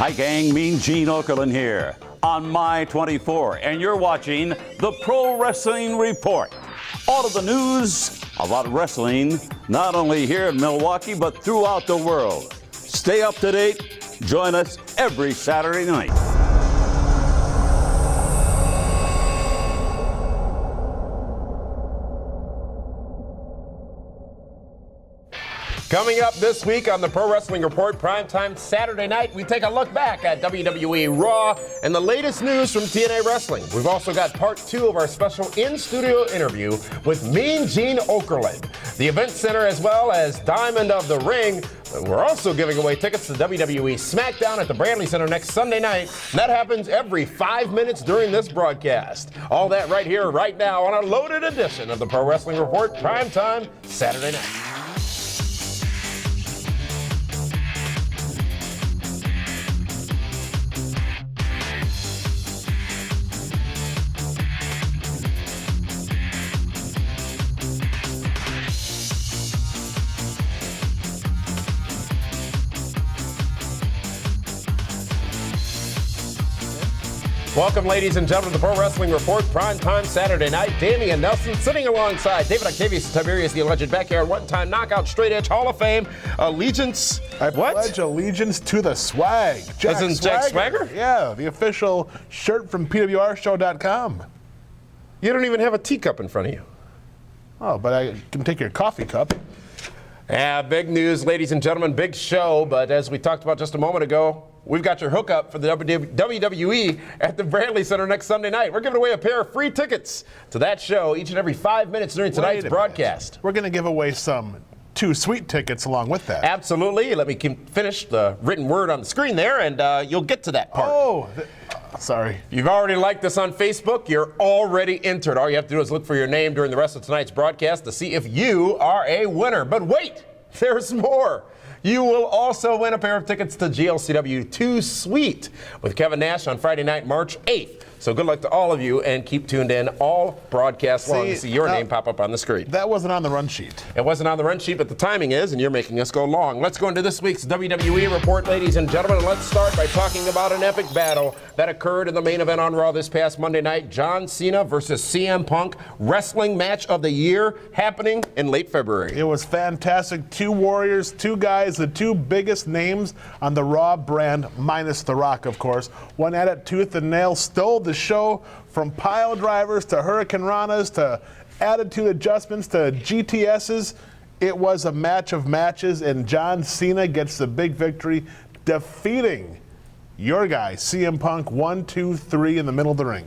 Hi gang, Mean Gene Okerlund here on My 24, and you're watching the Pro Wrestling Report. All of the news about wrestling, not only here in Milwaukee, but throughout the world. Stay up to date. Join us every Saturday night. Coming up this week on the Pro Wrestling Report, primetime Saturday night, we take a look back at WWE Raw and the latest news from TNA Wrestling. We've also got part 2 of our special in-studio interview with Mean Gene Okerlund, the Event Center, as well as Diamond of the Ring. We're also giving away tickets to WWE SmackDown at the Bradley Center next Sunday night. And that happens every 5 minutes during this broadcast. All that right here, right now, on a loaded edition of the Pro Wrestling Report, primetime Saturday night. Welcome, ladies and gentlemen, to the Pro Wrestling Report, primetime Saturday night. Damian Nelson sitting alongside David Octavius Tiberius, the alleged backyard one-time knockout straight edge Hall of Fame allegiance. I pledge allegiance to the swag. Jack Swagger? Yeah, the official shirt from PWRshow.com. You don't even have a teacup in front of you. Oh, but I can take your coffee cup. Yeah, big news, ladies and gentlemen, big show. But as we talked about just a moment ago, we've got your hookup for the WWE at the Bradley Center next Sunday night. We're giving away a pair of free tickets to that show each and every 5 minutes during tonight's broadcast. We're going to give away some 2 sweet tickets along with that. Absolutely. Let me finish the written word on the screen there, and you'll get to that part. Oh, sorry. If you've already liked us on Facebook, you're already entered. All you have to do is look for your name during the rest of tonight's broadcast to see if you are a winner. But wait, there's more. You will also win a pair of tickets to GLCW 2 Suite with Kevin Nash on Friday night, March 8th. So good luck to all of you, and keep tuned in all broadcasts long to see your name pop up on the screen. That wasn't on the run sheet. It wasn't on the run sheet, but the timing is, and you're making us go long. Let's go into this week's WWE Report, ladies and gentlemen, and let's start by talking about an epic battle that occurred in the main event on Raw this past Monday night. John Cena versus CM Punk, wrestling match of the year, happening in late February. It was fantastic. 2 warriors, 2 guys, the 2 biggest names on the Raw brand, minus The Rock, of course. One at it tooth and nail, stole the show from pile drivers to Hurricane Ranas to attitude adjustments to GTSs. It was a match of matches, and John Cena gets the big victory, defeating your guy, CM Punk, 1, 2, 3 in the middle of the ring.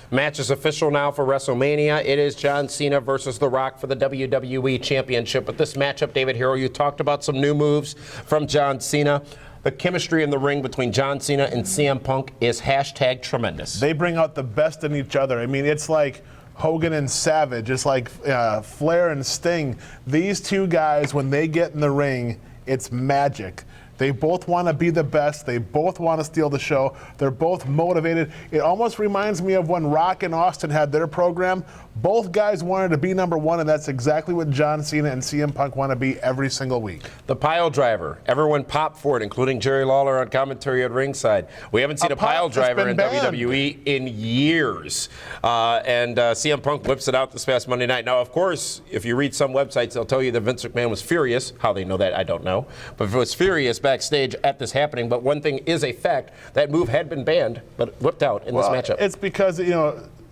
Match is official now for WrestleMania. It is John Cena versus The Rock for the WWE Championship. But this matchup, David Hero, you talked about some new moves from John Cena. The chemistry in the ring between John Cena and CM Punk is hashtag tremendous. They bring out the best in each other. I mean, it's like Hogan and Savage. It's like Flair and Sting. These 2 guys, when they get in the ring, it's magic. They both want to be the best. They both want to steal the show. They're both motivated. It almost reminds me of when Rock and Austin had their program. Both guys wanted to be number 1, and that's exactly what John Cena and CM Punk want to be every single week. The pile driver. Everyone popped for it, including Jerry Lawler on commentary at ringside. We haven't seen a pile driver in WWE in years. And CM Punk whips it out this past Monday night. Now, of course, if you read some websites, they'll tell you that Vince McMahon was furious. How they know that, I don't know. But if it was furious backstage at this happening, but one thing is a fact, that move had been banned, but whipped out in this matchup. It's because,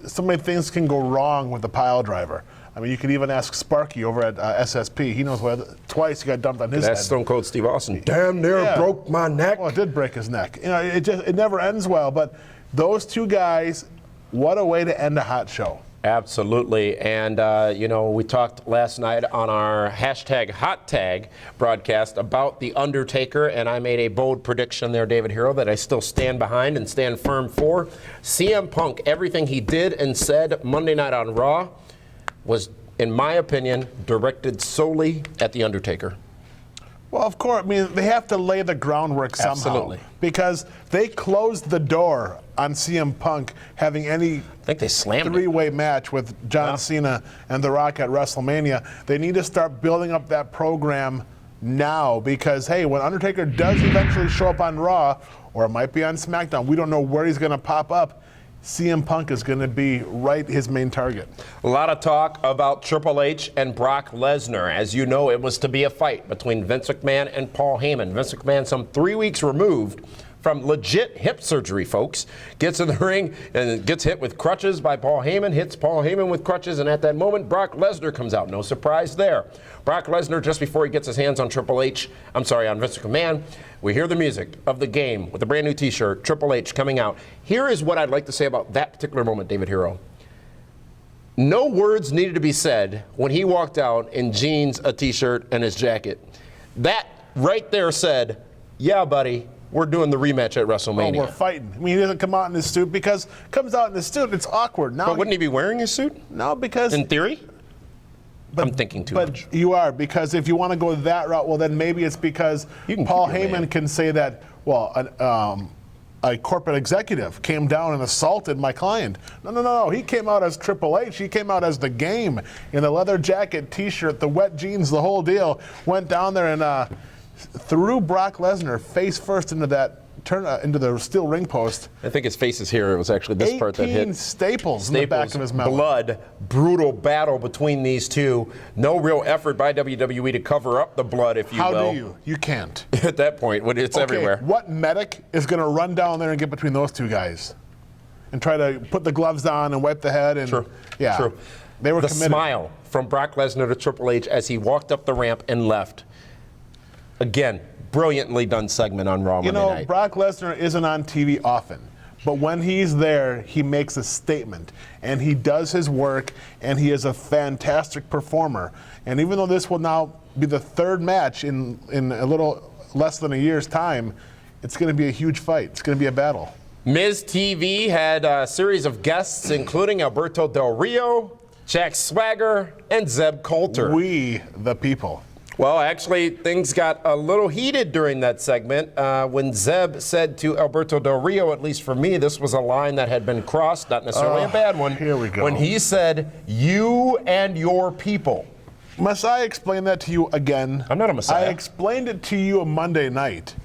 so many things can go wrong with the pile driver. I mean, you could even ask Sparky over at SSP. He knows what, twice he got dumped on his head. That's Stone Cold Steve Austin. Damn near broke my neck. Well, it did break his neck. It never ends well, but those 2 guys, what a way to end a hot show. Absolutely. And, we talked last night on our hashtag hot tag broadcast about The Undertaker, and I made a bold prediction there, David Hero, that I still stand behind and stand firm for. CM Punk, everything he did and said Monday night on Raw was, in my opinion, directed solely at The Undertaker. Well, of course, I mean, they have to lay the groundwork somehow. Absolutely. Because they closed the door on CM Punk having any three-way match with John Cena and The Rock at WrestleMania. They need to start building up that program now because, hey, when Undertaker does eventually show up on Raw, or it might be on SmackDown, we don't know where he's going to pop up. CM Punk is going to be his main target. A lot of talk about Triple H and Brock Lesnar. As you know, it was to be a fight between Vince McMahon and Paul Heyman. Vince McMahon, some 3 weeks removed from legit hip surgery, folks, gets in the ring and gets hit with crutches by Paul Heyman, hits Paul Heyman with crutches, and at that moment, Brock Lesnar comes out. No surprise there. Brock Lesnar, just before he gets his hands on on Vince McMahon, we hear the music of the game with a brand new t-shirt, Triple H coming out. Here is what I'd like to say about that particular moment, David Hero. No words needed to be said when he walked out in jeans, a t-shirt, and his jacket. That right there said, yeah, buddy, we're doing the rematch at WrestleMania. Oh, we're fighting. I mean, he doesn't come out in his suit because comes out in his suit, it's awkward. Now, but wouldn't he be wearing his suit? No, because in theory? I'm thinking too much. But you are, because if you want to go that route, well, then maybe it's because Paul Heyman can say that, well, a corporate executive came down and assaulted my client. No. He came out as Triple H. He came out as the Game in the leather jacket, T-shirt, the wet jeans, the whole deal. Went down there and threw Brock Lesnar face first into the steel ring post. I think his face is here. It was actually this part that hit. 18 staples in the back of his mouth. Blood, brutal battle between these two. No real effort by WWE to cover up the blood, if you will. How do you? You can't. At that point, when it's everywhere. What medic is going to run down there and get between those two guys and try to put the gloves on and wipe the head? And True. Yeah. True. They were the committed. Smile from Brock Lesnar to Triple H as he walked up the ramp and left. Again, brilliantly done segment on Raw Monday night. Brock Lesnar isn't on TV often, but when he's there, he makes a statement, and he does his work, and he is a fantastic performer. And even though this will now be the third match in a little less than a year's time, it's going to be a huge fight. It's going to be a battle. Miz TV had a series of guests, including Alberto Del Rio, Jack Swagger, and Zeb Coulter. We, the people. Well, actually, things got a little heated during that segment when Zeb said to Alberto Del Rio, at least for me, this was a line that had been crossed, not necessarily a bad one. Here we go. When he said, you and your people. Must I explain that to you again? I'm not a messiah. I explained it to you on Monday night.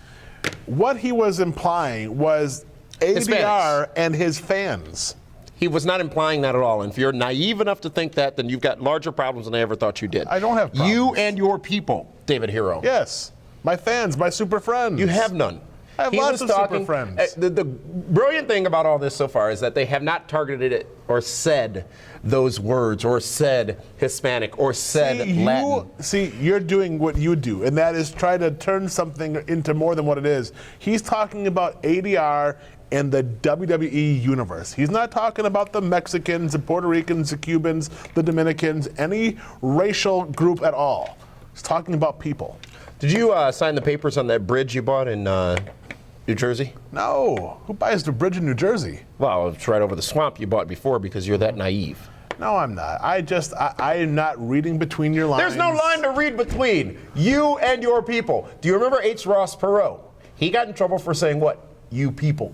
What he was implying was ADR and his fans. He was not implying that at all. And if you're naive enough to think that, then you've got larger problems than I ever thought you did. I don't have problems. You and your people, David Hero. Yes. My fans, my super friends. You have none. I have lots of super friends. The brilliant thing about all this so far is that they have not targeted it or said those words or said Hispanic or said Latin. See, you're doing what you do, and that is try to turn something into more than what it is. He's talking about ADR and the WWE universe. He's not talking about the Mexicans, the Puerto Ricans, the Cubans, the Dominicans, any racial group at all. He's talking about people. Did you sign the papers on that bridge you bought in New Jersey? No. Who buys the bridge in New Jersey? Well, it's right over the swamp you bought before because you're that naive. No, I'm not. I am not reading between your lines. There's no line to read between. You and your people. Do you remember H. Ross Perot? He got in trouble for saying what? You people.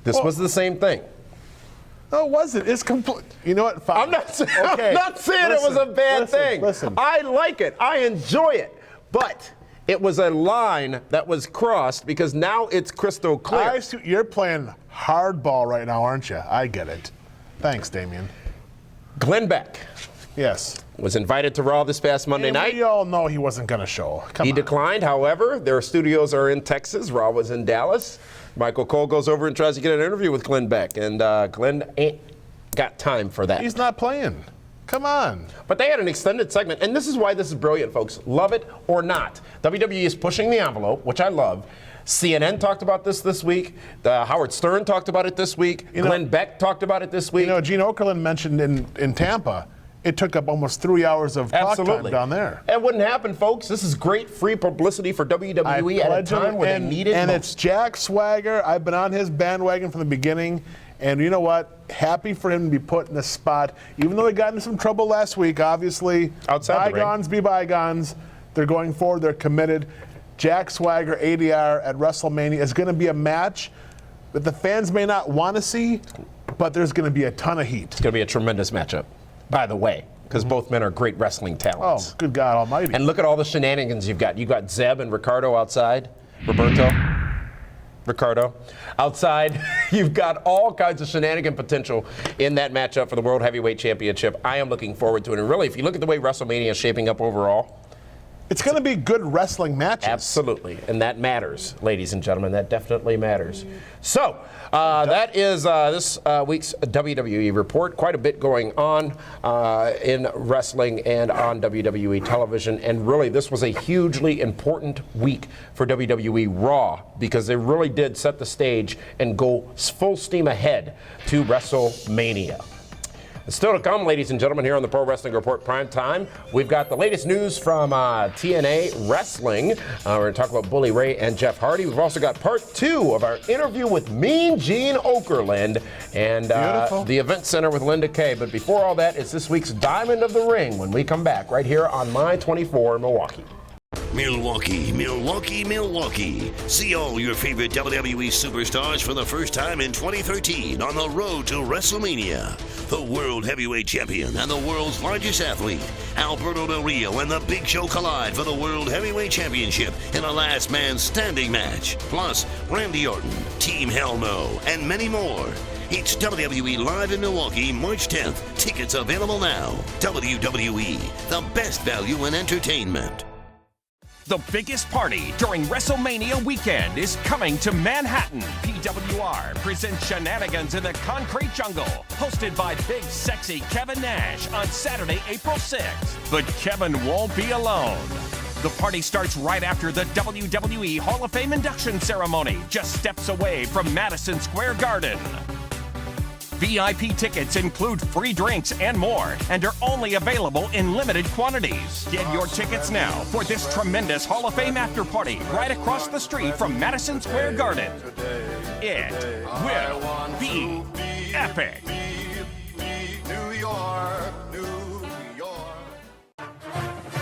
This was the same thing. No, it wasn't. It's complete. You know what? Fine. I'm not saying it was a bad thing. Listen. I like it. I enjoy it. But it was a line that was crossed because now it's crystal clear. I see, you're playing hardball right now, aren't you? I get it. Thanks, Damien. Glenn Beck. Yes. Was invited to Raw this past Monday night. We all know he wasn't going to show. He declined, however. Their studios are in Texas. Raw was in Dallas. Michael Cole goes over and tries to get an interview with Glenn Beck, and Glenn ain't got time for that. He's not playing. Come on. But they had an extended segment, and this is why this is brilliant, folks. Love it or not. WWE is pushing the envelope, which I love. CNN talked about this week. Howard Stern talked about it this week. Glenn Beck talked about it this week. You know, Gene Okerlund mentioned in Tampa, it took up almost 3 hours of talk time down there. That wouldn't happen, folks. This is great free publicity for WWE at a time where they need it And most. it's Jack Swagger. I've been on his bandwagon from the beginning. And you know what? Happy for him to be put in this spot. Even though he got into some trouble last week, obviously. Outside bygones be bygones. They're going forward. They're committed. Jack Swagger, ADR at WrestleMania is going to be a match that the fans may not want to see, but there's going to be a ton of heat. It's going to be a tremendous matchup, by the way. because both men are great wrestling talents. Oh, good God almighty. And look at all the shenanigans you've got. You've got Zeb and Ricardo outside. Ricardo outside. You've got all kinds of shenanigan potential in that matchup for the World Heavyweight Championship. I am looking forward to it. And really, if you look at the way WrestleMania is shaping up overall, it's going to be good wrestling matches. Absolutely. And that matters, ladies and gentlemen. That definitely matters. So, that is this week's WWE report. Quite a bit going on in wrestling and on WWE television. And really, this was a hugely important week for WWE Raw because they really did set the stage and go full steam ahead to WrestleMania. Still to come, ladies and gentlemen, here on the Pro Wrestling Report Primetime, we've got the latest news from TNA Wrestling. We're going to talk about Bully Ray and Jeff Hardy. We've also got part 2 of our interview with Mean Gene Okerlund and the Event Center with Linda Kay. But before all that, it's this week's Diamond of the Ring when we come back right here on My 24 Milwaukee. Milwaukee, Milwaukee, Milwaukee. See all your favorite WWE superstars for the first time in 2013 on the road to WrestleMania. The World Heavyweight Champion and the world's largest athlete, Alberto Del Rio, and the Big Show collide for the World Heavyweight Championship in a last man standing match. Plus, Randy Orton, Team Hell No, and many more. It's WWE Live in Milwaukee, March 10th. Tickets available now. WWE, the best value in entertainment. The biggest party during WrestleMania weekend is coming to Manhattan. PWR presents Shenanigans in the Concrete Jungle, hosted by Big Sexy Kevin Nash on Saturday, April 6th. But Kevin won't be alone. The party starts right after the WWE Hall of Fame induction ceremony, just steps away from Madison Square Garden. VIP tickets include free drinks and more, and are only available in limited quantities. Get your tickets now for this tremendous Hall of Fame after party right across the street from Madison Square Garden. It will be epic.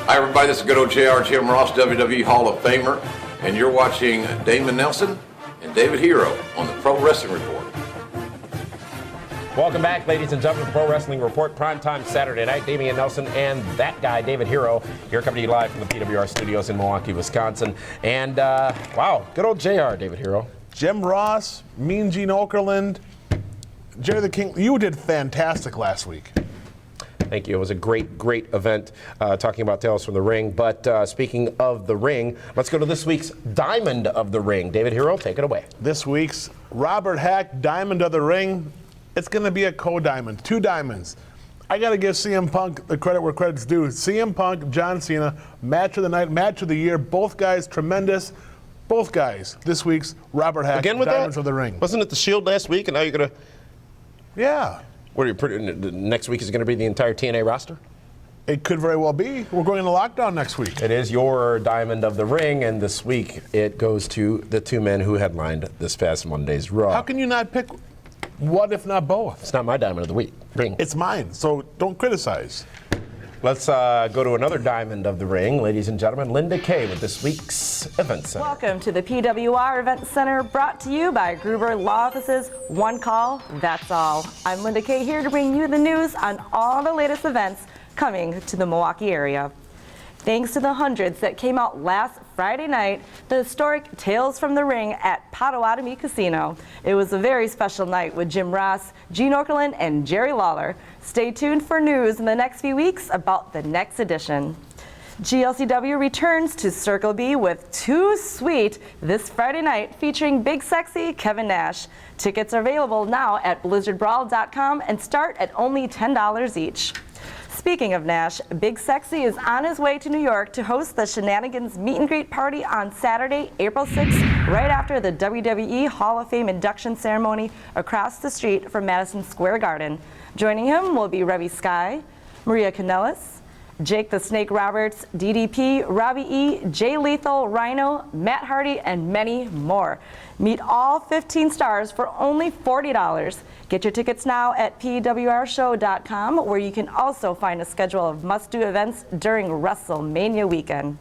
Hi everybody, this is good old JR, Jim Ross, WWE Hall of Famer, and you're watching Damon Nelson and David Hero on the Pro Wrestling Report. Welcome back, ladies and gentlemen, to the Pro Wrestling Report, primetime Saturday night. Damian Nelson and that guy, David Hero, here coming to you live from the PWR studios in Milwaukee, Wisconsin. And, wow, good old JR, David Hero. Jim Ross, Mean Gene Okerlund, Jerry the King, you did fantastic last week. Thank you. It was a great, great event talking about Tales from the Ring. But speaking of the ring, let's go to this week's Diamond of the Ring. David Hero, take it away. This week's Robert Hack Diamond of the Ring. It's going to be a co-diamond, 2 diamonds. I got to give CM Punk the credit where credit's due. CM Punk, John Cena, match of the night, match of the year. Both guys tremendous. Both guys. This week's Robert Hack Again with Diamonds that? of the Ring. Wasn't it the Shield last week, and now you're going to... Yeah. What are you next week is going to be the entire TNA roster? It could very well be. We're going into lockdown next week. It is your Diamond of the Ring, and this week it goes to the 2 men who headlined this past Monday's Raw. How can you not pick one if not both? It's not my Diamond of the Week. Ring. It's mine, so don't criticize. Let's go to another Diamond of the Ring, ladies and gentlemen. Linda Kay with this week's Event Center. Welcome to the PWR Event Center, brought to you by Gruber Law Offices. One call, that's all. I'm Linda Kay, here to bring you the news on all the latest events coming to the Milwaukee area. Thanks to the hundreds that came out last Friday night, the historic Tales from the Ring at Potawatomi Casino. It was a very special night with Jim Ross, Gene Okerlund, and Jerry Lawler. Stay tuned for news in the next few weeks about the next edition. GLCW returns to Circle B with Too Sweet this Friday night, featuring Big Sexy Kevin Nash. Tickets are available now at blizzardbrawl.com and start at only $10 each. Speaking of Nash, Big Sexy is on his way to New York to host the Shenanigans Meet and Greet Party on Saturday, April 6th, right after the WWE Hall of Fame induction ceremony across the street from Madison Square Garden. Joining him will be Reby Sky, Maria Kanellis, Jake the Snake Roberts, DDP, Robbie E., Jay Lethal, Rhino, Matt Hardy, and many more. Meet all 15 stars for only $40. Get your tickets now at pwrshow.com, where you can also find a schedule of must-do events during WrestleMania weekend.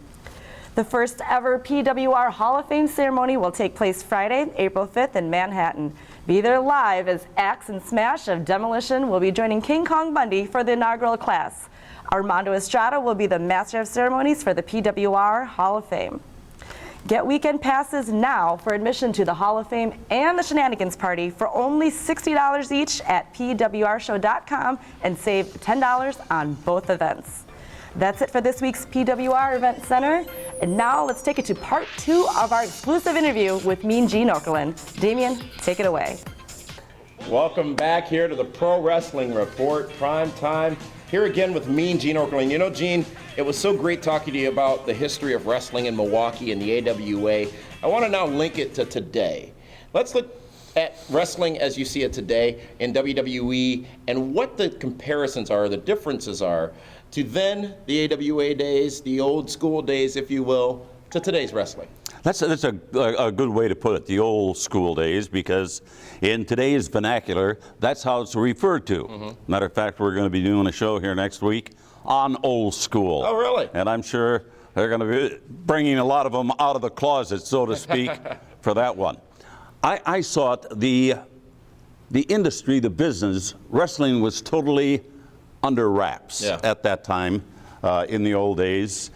The first ever PWR Hall of Fame ceremony will take place Friday, April 5th in Manhattan. Be there live as Axe and Smash of Demolition will be joining King Kong Bundy for the inaugural class. Armando Estrada will be the Master of Ceremonies for the PWR Hall of Fame. Get weekend passes now for admission to the Hall of Fame and the Shenanigans Party for only $60 each at pwrshow.com and save $10 on both events. That's it for this week's PWR Event Center. And now let's take it to part 2 of our exclusive interview with Mean Gene Okerlund. Damian, take it away. Welcome back here to the Pro Wrestling Report, Prime Time. Here again with Mean Gene Okerlund. You know, Gene, it was so great talking to you about the history of wrestling in Milwaukee and the AWA. I want to now link it to today. Let's look at wrestling as you see it today in WWE and what the comparisons are, the differences are to then the AWA days, the old school days, if you will, to today's wrestling. That's a good way to put it, the old school days, because in today's vernacular, that's how it's referred to. Matter of fact, we're going to be doing a show here next week on old school. Oh, really? And I'm sure they're going to be bringing a lot of them out of the closet, so to speak, for that one. I saw it, the industry, the business, wrestling was totally under wraps at that time in the old days.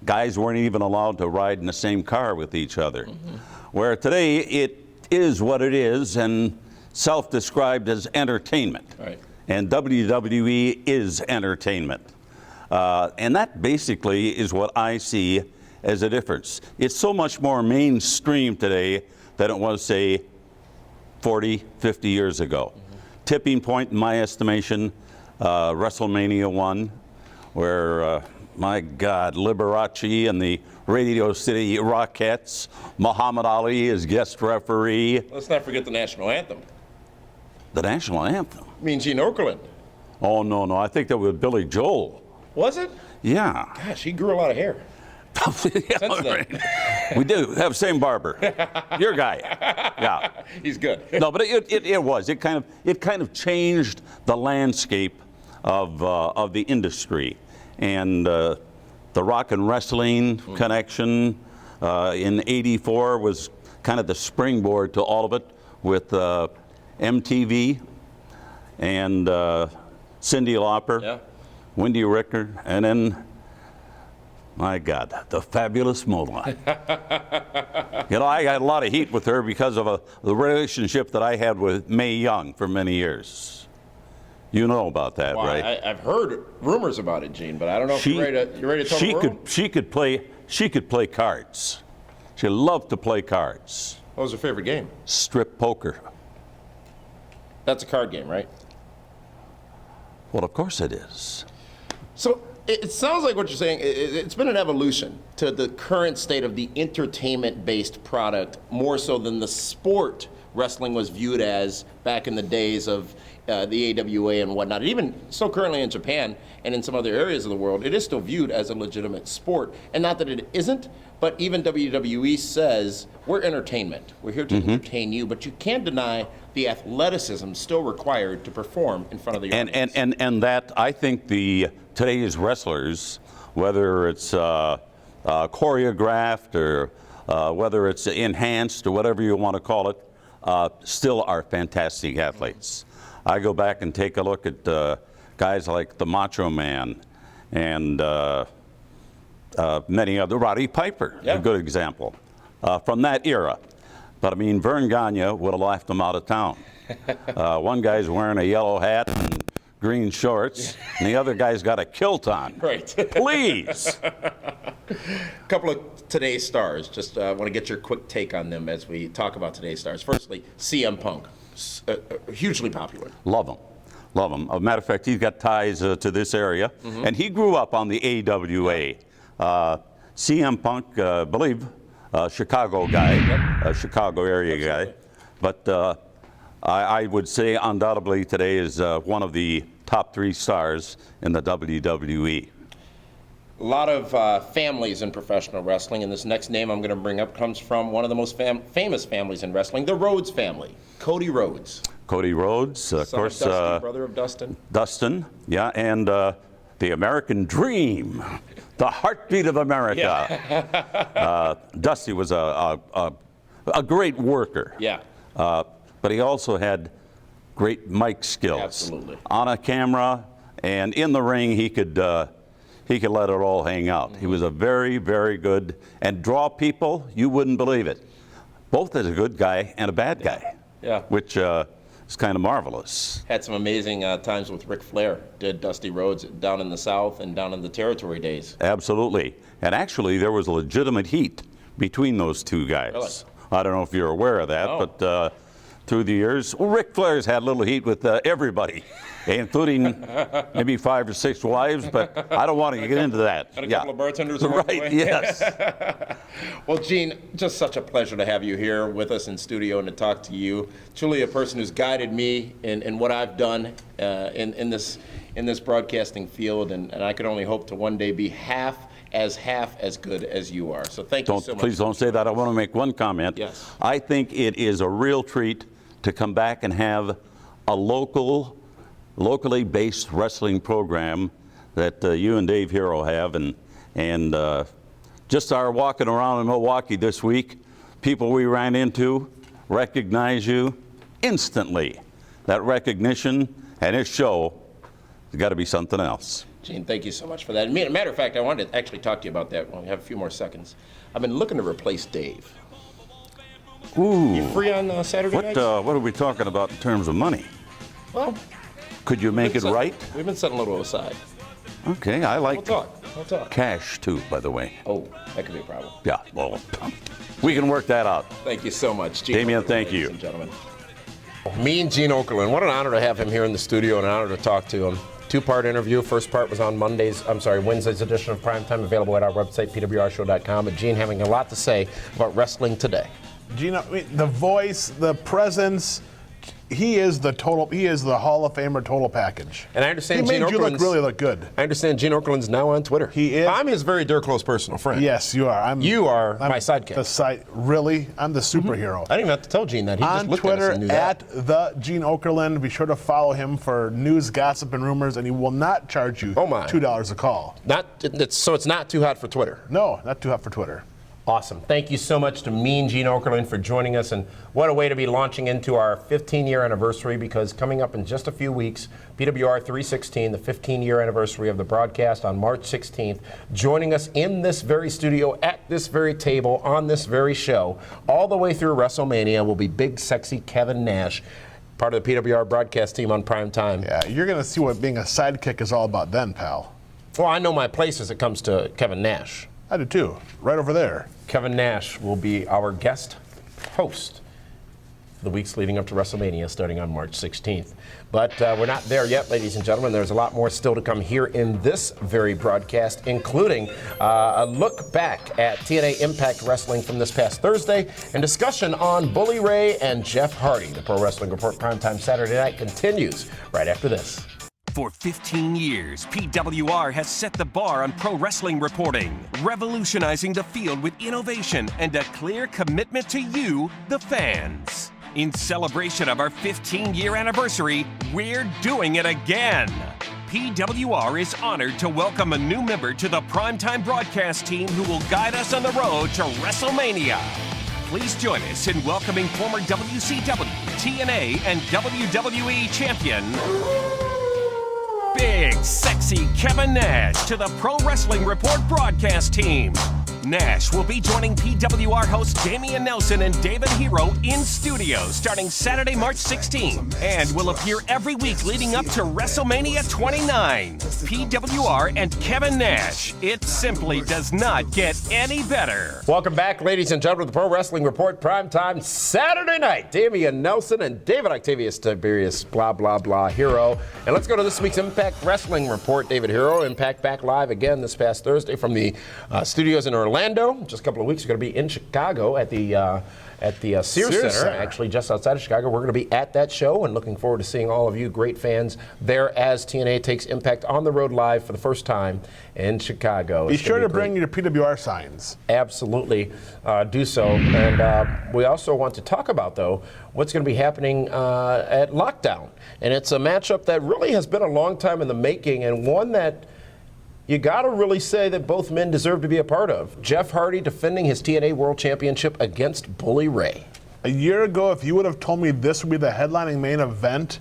Guys weren't even allowed to ride in the same car with each other. Where today it is what it is and self-described as entertainment. Right. And WWE is entertainment. And that basically is what I see as a difference. It's so much more mainstream today than it was, say, 40, 50 years ago. Tipping point, in my estimation, WrestleMania 1, where my God, Liberace and the Radio City Rockettes, Muhammad Ali as guest referee. Let's not forget the national anthem. The national anthem? Mean Gene Okerlund. Oh, no, I think that was Billy Joel. Was it? Yeah. Gosh, he grew a lot of hair. Yeah, right. We do have same barber. Your guy. Yeah. He's good. No, but it was. It kind of changed the landscape of the industry. And the rock and wrestling connection in '84 was kind of the springboard to all of it with MTV and Cyndi Lauper, Wendy Richter, and then, my God, the fabulous Mola. You know, I got a lot of heat with her because of the relationship that I had with Mae Young for many years. You know about that, right? I've heard rumors about it, Gene, but I don't know if you're ready to tell the world? She could play cards. She loved to play cards. What was her favorite game? Strip poker. That's a card game, right? Well, of course it is. So it sounds like what you're saying, it's been an evolution to the current state of the entertainment-based product, more so than the sport wrestling was viewed as back in the days of the AWA and whatnot. And even so currently in Japan and in some other areas of the world, it is still viewed as a legitimate sport. And not that it isn't, but even WWE says, we're entertainment. We're here to entertain you, but you can't deny the athleticism still required to perform in front of the audience. And that, I think today's wrestlers, whether it's choreographed or whether it's enhanced or whatever you want to call it, still are fantastic athletes. I go back and take a look at guys like the Macho Man and many other, Roddy Piper, a good example, from that era. But I mean, Vern Gagne would have laughed him out of town. One guy's wearing a yellow hat and green shorts, and the other guy's got a kilt on. Right. Please. A couple of today's stars. Just want to get your quick take on them as we talk about today's stars. Firstly, CM Punk, hugely popular. Love him. Love him. As a matter of fact, he's got ties to this area, and he grew up on the AWA. CM Punk, believe, Chicago guy, Chicago area guy, but I would say undoubtedly today is one of the top 3 stars in the WWE. A lot of families in professional wrestling, and this next name I'm going to bring up comes from one of the most famous families in wrestling, the Rhodes family, Cody Rhodes. Cody Rhodes, of course. Dustin, brother of Dustin. Dustin, yeah, and the American Dream, the heartbeat of America. Yeah. Dusty was a great worker. Yeah. But he also had great mic skills. Absolutely. On a camera and in the ring he could let it all hang out. He was a very, very good, and draw people, you wouldn't believe it. Both as a good guy and a bad guy. Yeah. Which is kind of marvelous. Had some amazing times with Ric Flair. Did Dusty Rhodes down in the South and down in the territory days. Absolutely. And actually, there was legitimate heat between those two guys. Really? I don't know if you're aware of that, but through the years, well, Ric Flair's had a little heat with everybody, including maybe 5 or 6 wives, but I don't want to get into that. And a couple of bartenders along the way. Right, yes. Well, Gene, just such a pleasure to have you here with us in studio and to talk to you. Truly a person who's guided me in what I've done in this broadcasting field, and I could only hope to one day be half as good as you are. So thank you so much. Please don't say that. I want to make one comment. Yes. I think it is a real treat to come back and have a locally based wrestling program that you and Dave Hero have, and just our walking around in Milwaukee this week, people we ran into recognize you instantly. That recognition and this show has got to be something else. Gene, thank you so much for that. As a matter of fact, I wanted to actually talk to you about that when we have a few more seconds. I've been looking to replace Dave. Ooh. You free on Saturday nights? What are we talking about in terms of money? Well, could you make it right? We've been setting a little aside. Okay, I like We'll talk. cash too, by the way. Oh, that could be a problem. Yeah, well, we can work that out. Thank you so much, Gene. Damian, Okerlund, thank ladies you. and gentlemen. Me and Gene Okerlund. What an honor to have him here in the studio and an honor to talk to him. 2-part interview. First part was on Wednesday's edition of Primetime, available at our website, pwrshow.com. But Gene having a lot to say about wrestling today. Gene, the voice, the presence, he is the Hall of Famer total package. And I understand he Gene made you look good. I understand Gene Okerlund's now on Twitter. He is. I'm his very dear close personal friend. Yes, you are. You are my sidekick. Really? I'm the superhero. I didn't even have to tell Gene that. He on just looked Twitter, at us and knew that. at the Gene Okerlund. Be sure to follow him for news, gossip, and rumors, and he will not charge you $2 a call. So it's not too hot for Twitter. No, not too hot for Twitter. Awesome. Thank you so much to me and Gene Okerlund for joining us, and what a way to be launching into our 15-year anniversary, because coming up in just a few weeks, PWR 316, the 15-year anniversary of the broadcast on March 16th, joining us in this very studio, at this very table, on this very show, all the way through WrestleMania will be big, sexy Kevin Nash, part of the PWR broadcast team on Primetime. Yeah, you're going to see what being a sidekick is all about then, pal. Well, I know my place as it comes to Kevin Nash. I do too, right over there. Kevin Nash will be our guest host the weeks leading up to WrestleMania, starting on March 16th. But we're not there yet, ladies and gentlemen. There's a lot more still to come here in this very broadcast, including a look back at TNA Impact Wrestling from this past Thursday, and discussion on Bully Ray and Jeff Hardy. The Pro Wrestling Report Primetime Saturday Night continues right after this. For 15 years, PWR has set the bar on pro wrestling reporting, revolutionizing the field with innovation and a clear commitment to you, the fans. In celebration of our 15-year anniversary, we're doing it again. PWR is honored to welcome a new member to the Primetime broadcast team who will guide us on the road to WrestleMania. Please join us in welcoming former WCW, TNA, and WWE champion, big, sexy Kevin Nash to the Pro Wrestling Report broadcast team. Nash will be joining PWR hosts Damian Nelson and David Hero in studio starting Saturday, March 16th, and will appear every week leading up to WrestleMania 29. PWR and Kevin Nash. It simply does not get any better. Welcome back, ladies and gentlemen, to the Pro Wrestling Report Primetime Saturday Night. Damian Nelson and David Octavius Tiberius, blah, blah, blah, Hero. And let's go to this week's Impact Wrestling Report. David Hero, Impact back live again this past Thursday from the studios in Orlando. Just a couple of weeks, we're going to be in Chicago at the Sears Center, actually just outside of Chicago. We're going to be at that show and looking forward to seeing all of you great fans there as TNA takes Impact on the road live for the first time in Chicago. Be sure to bring your PWR signs. Absolutely, do so. And we also want to talk about, though, what's going to be happening at Lockdown. And it's a matchup that really has been a long time in the making, and one that you got to really say that both men deserve to be a part of. Jeff Hardy defending his TNA World Championship against Bully Ray. A year ago, if you would have told me this would be the headlining main event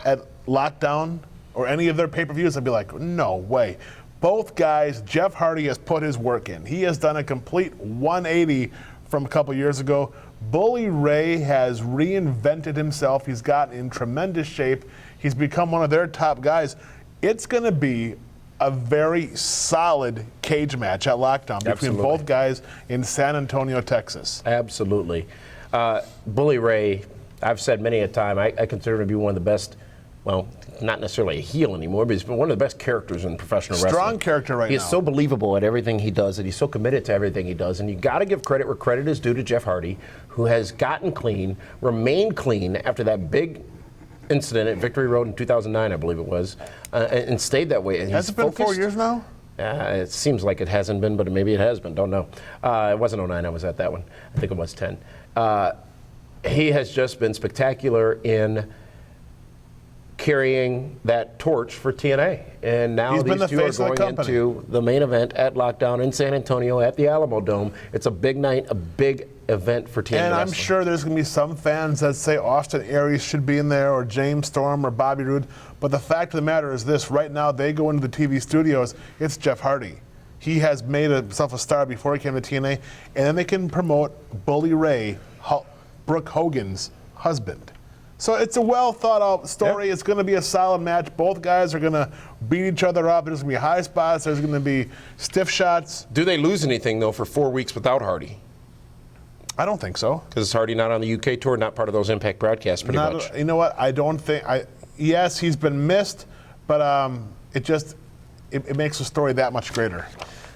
at Lockdown, or any of their pay-per-views, I'd be like, no way. Both guys, Jeff Hardy has put his work in. He has done a complete 180 from a couple years ago. Bully Ray has reinvented himself. He's gotten in tremendous shape. He's become one of their top guys. It's going to be a very solid cage match at Lockdown between both guys in San Antonio, Texas. Absolutely. Bully Ray, I've said many a time, I consider him to be one of the best, well, not necessarily a heel anymore, but he's been one of the best characters in professional wrestling. Strong character right now. He's so believable at everything he does, and he's so committed to everything he does. And you got to give credit where credit is due to Jeff Hardy, who has gotten clean, remained clean after that big incident at Victory Road in 2009, I believe it was, and stayed that way. And has it been 4 years now? It seems like it hasn't been, but maybe it has been. Don't know. It wasn't 09. I was at that one. I think it was 10. He has just been spectacular in carrying that torch for TNA. And now these two are going into the main event at Lockdown in San Antonio at the Alamo Dome. It's a big night, a big event for TNA And wrestling. I'm sure there's going to be some fans that say Austin Aries should be in there, or James Storm, or Bobby Roode. But the fact of the matter is this: right now they go into the TV studios, it's Jeff Hardy. He has made himself a star before he came to TNA, and then they can promote Bully Ray, Brooke Hogan's husband. So it's a well thought out story. Yep. It's going to be a solid match. Both guys are going to beat each other up. There's going to be high spots. There's going to be stiff shots. Do they lose anything, though, for 4 weeks without Hardy? I don't think so. Because Hardy not on the UK tour, not part of those Impact broadcasts, pretty much. You know what? I don't think. Yes, he's been missed, but it makes the story that much greater.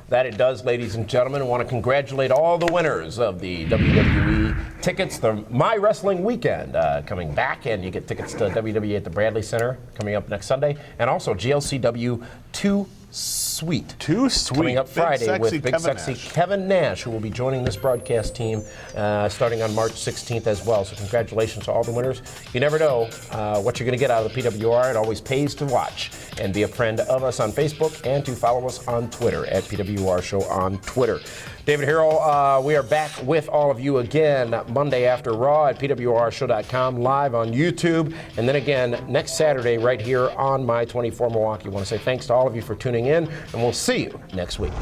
That it does, ladies and gentlemen. I want to congratulate all the winners of the WWE tickets, the My Wrestling Weekend coming back, and you get tickets to WWE at the Bradley Center coming up next Sunday, and also GLCW 2 Sweet. Coming up Friday with Big Sexy Kevin Nash, who will be joining this broadcast team starting on March 16th as well. So congratulations to all the winners. You never know what you're going to get out of the PWR. It always pays to watch and be a friend of us on Facebook and to follow us on Twitter at PWR Show on Twitter. David Hero, we are back with all of you again Monday after Raw at PWRshow.com, live on YouTube, and then again next Saturday right here on My 24 Milwaukee. I want to say thanks to all of you for tuning in, and we'll see you next week.